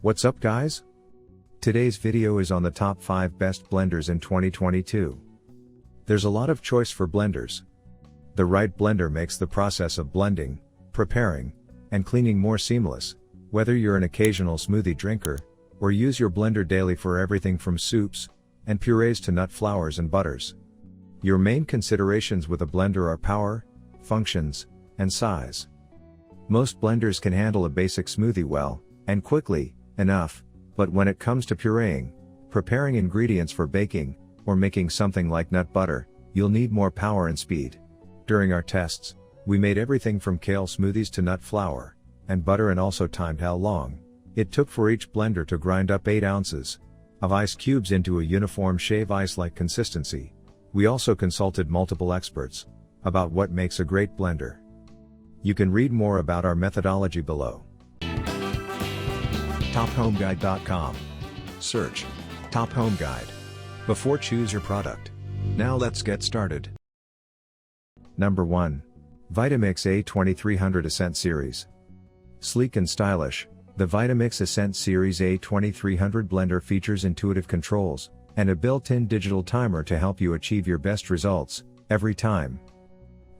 What's up guys? Today's video is on the top 5 best blenders in 2022. There's a lot of choice for blenders. The right blender makes the process of blending, preparing, and cleaning more seamless, whether you're an occasional smoothie drinker, or use your blender daily for everything from soups and purees to nut flours and butters. Your main considerations with a blender are power, functions, and size. Most blenders can handle a basic smoothie well, and quickly enough, but when it comes to pureeing, preparing ingredients for baking, or making something like nut butter, you'll need more power and speed. During our tests, we made everything from kale smoothies to nut flour and butter, and also timed how long it took for each blender to grind up 8 ounces of ice cubes into a uniform shave ice-like consistency. We also consulted multiple experts about what makes a great blender. You can read more about our methodology below. TopHomeGuide.com. Search Top Home Guide before choose your product. Now let's get started. Number 1. Vitamix A2300 Ascent Series. Sleek and stylish, the Vitamix Ascent Series A2300 blender features intuitive controls and a built-in digital timer to help you achieve your best results every time.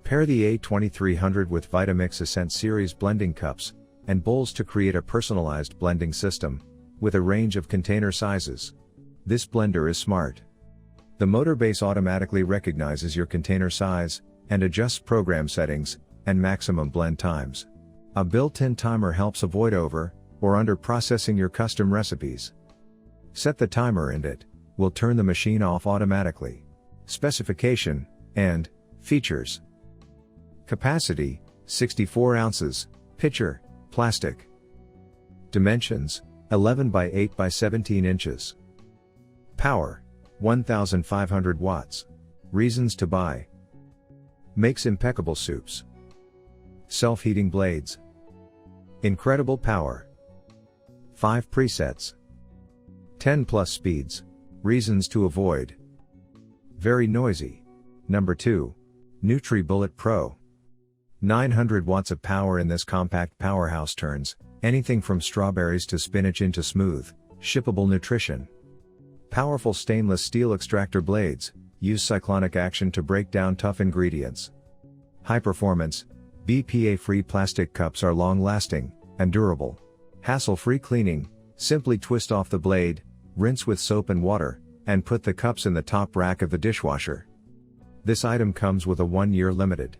Pair the A2300 with Vitamix Ascent Series blending cups and bowls to create a personalized blending system with a range of container sizes. This blender is smart. The motor base automatically recognizes your container size and adjusts program settings and maximum blend times. A built-in timer helps avoid over or under processing your custom recipes. Set the timer and it will turn the machine off automatically. Specification and features. Capacity, 64 ounces, pitcher, plastic. Dimensions, 11 by 8 by 17 inches. Power, 1500 watts. Reasons to buy. Makes impeccable soups. Self-heating blades. Incredible power. 5 presets. 10 plus speeds. Reasons to avoid. Very noisy. Number 2. NutriBullet Pro. 900 watts of power in this compact powerhouse turns anything from strawberries to spinach into smooth, shippable nutrition. Powerful stainless steel extractor blades use cyclonic action to break down tough ingredients. High performance, BPA-free plastic cups are long-lasting and durable. Hassle-free cleaning, simply twist off the blade, rinse with soap and water, and put the cups in the top rack of the dishwasher. This item comes with a 1-year limited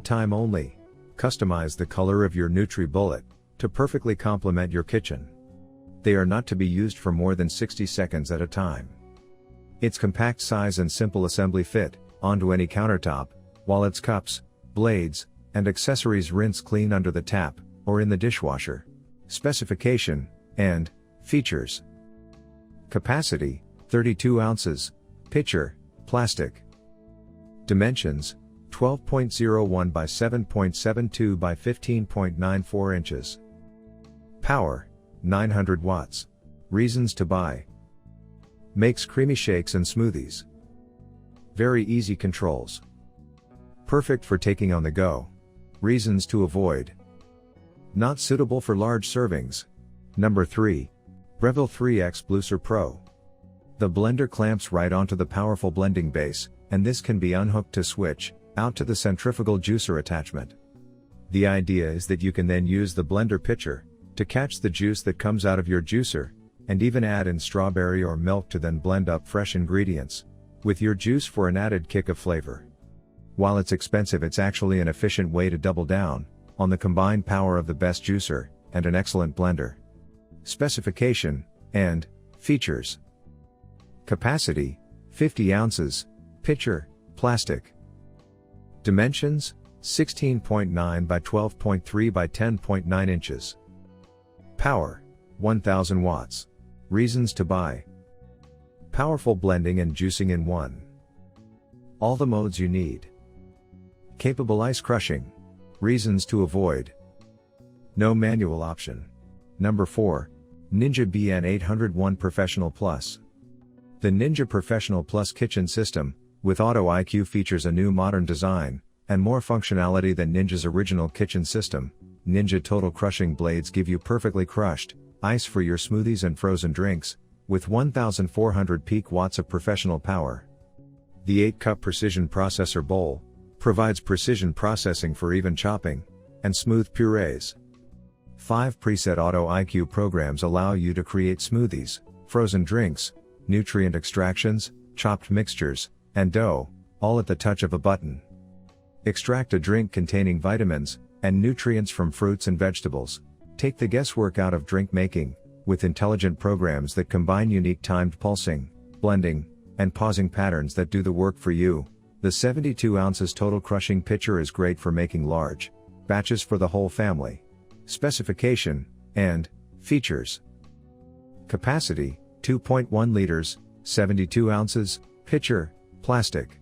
time only. Customize the color of your NutriBullet to perfectly complement your kitchen. They are not to be used for more than 60 seconds at a time. Its compact size and simple assembly fit onto any countertop, while its cups, blades, and accessories rinse clean under the tap or in the dishwasher. Specification and features. Capacity, 32 ounces, pitcher, plastic. Dimensions, 12.01 by 7.72 by 15.94 inches. Power, 900 watts. Reasons to buy. Makes creamy shakes and smoothies. Very easy controls. Perfect for taking on the go. Reasons to avoid. Not suitable for large servings. Number 3. Revel 3X Blueser Pro. The blender clamps right onto the powerful blending base, and this can be unhooked to switch out to the centrifugal juicer attachment. The idea is that you can then use the blender pitcher to catch the juice that comes out of your juicer, and even add in strawberry or milk to then blend up fresh ingredients with your juice for an added kick of flavor. While it's expensive, it's actually an efficient way to double down on the combined power of the best juicer and an excellent blender. Specification and features. Capacity, 50 ounces, pitcher, plastic. Dimensions, 16.9 by 12.3 by 10.9 inches. Power, 1000 watts. Reasons to buy. Powerful blending and juicing in one. All the modes you need. Capable ice crushing. Reasons to avoid. No manual option. Number 4. Ninja BN801 Professional Plus. The Ninja Professional Plus kitchen system, with Auto IQ, features a new modern design and more functionality than Ninja's original kitchen system. Ninja Total Crushing blades give you perfectly crushed, Ice for your smoothies and frozen drinks, with 1400 peak watts of professional power. The 8-cup precision processor bowl provides precision processing for even chopping and smooth purees. 5 preset Auto IQ programs allow you to create smoothies, frozen drinks, nutrient extractions, chopped mixtures, and dough, all at the touch of a button. Extract a drink containing vitamins and nutrients from fruits and vegetables. Take the guesswork out of drink making, with intelligent programs that combine unique timed pulsing, blending, and pausing patterns that do the work for you. The 72 ounces total crushing pitcher is great for making large batches for the whole family. Specification and features. Capacity, 2.1 liters, 72 ounces, pitcher, plastic.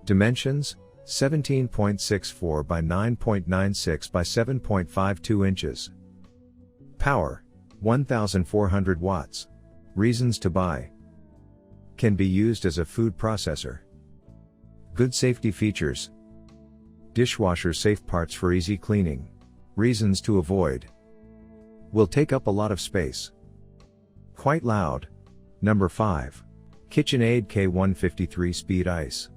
Dimensions, 17.64 by 9.96 by 7.52 inches. Power, 1400 watts. Reasons to buy. Can be used as a food processor. Good safety features. Dishwasher safe parts for easy cleaning. Reasons to avoid. Will take up a lot of space. Quite loud. Number 5. KitchenAid K153 Speed Ice.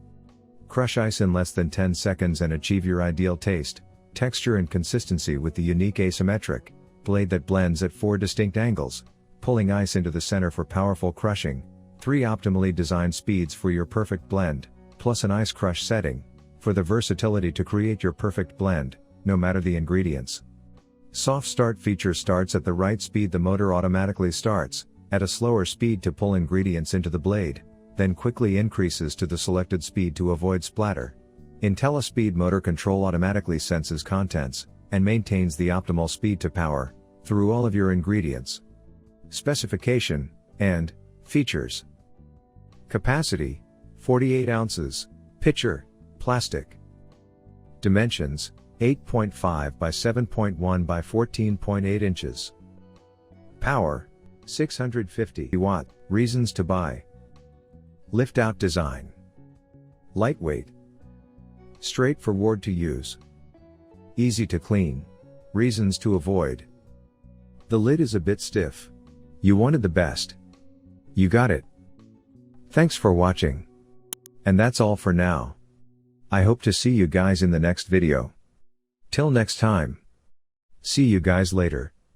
Crush ice in less than 10 seconds and achieve your ideal taste, texture and consistency with the unique asymmetric blade that blends at 4 distinct angles, pulling ice into the center for powerful crushing. 3 optimally designed speeds for your perfect blend, plus an ice crush setting, for the versatility to create your perfect blend, no matter the ingredients. Soft start feature starts at the right speed. The motor automatically starts at a slower speed to pull ingredients into the blade, then quickly increases to the selected speed to avoid splatter. IntelliSpeed motor control automatically senses contents and maintains the optimal speed to power through all of your ingredients. Specification and features. Capacity, 48 ounces, pitcher, plastic. Dimensions, 8.5 by 7.1 by 14.8 inches. Power, 650 watt. Reasons to buy. Lift-out design. Lightweight. Straightforward to use. Easy to clean. Reasons to avoid. The lid is a bit stiff. You wanted the best. You got it. Thanks for watching. And that's all for now. I hope to see you guys in the next video. Till next time. See you guys later.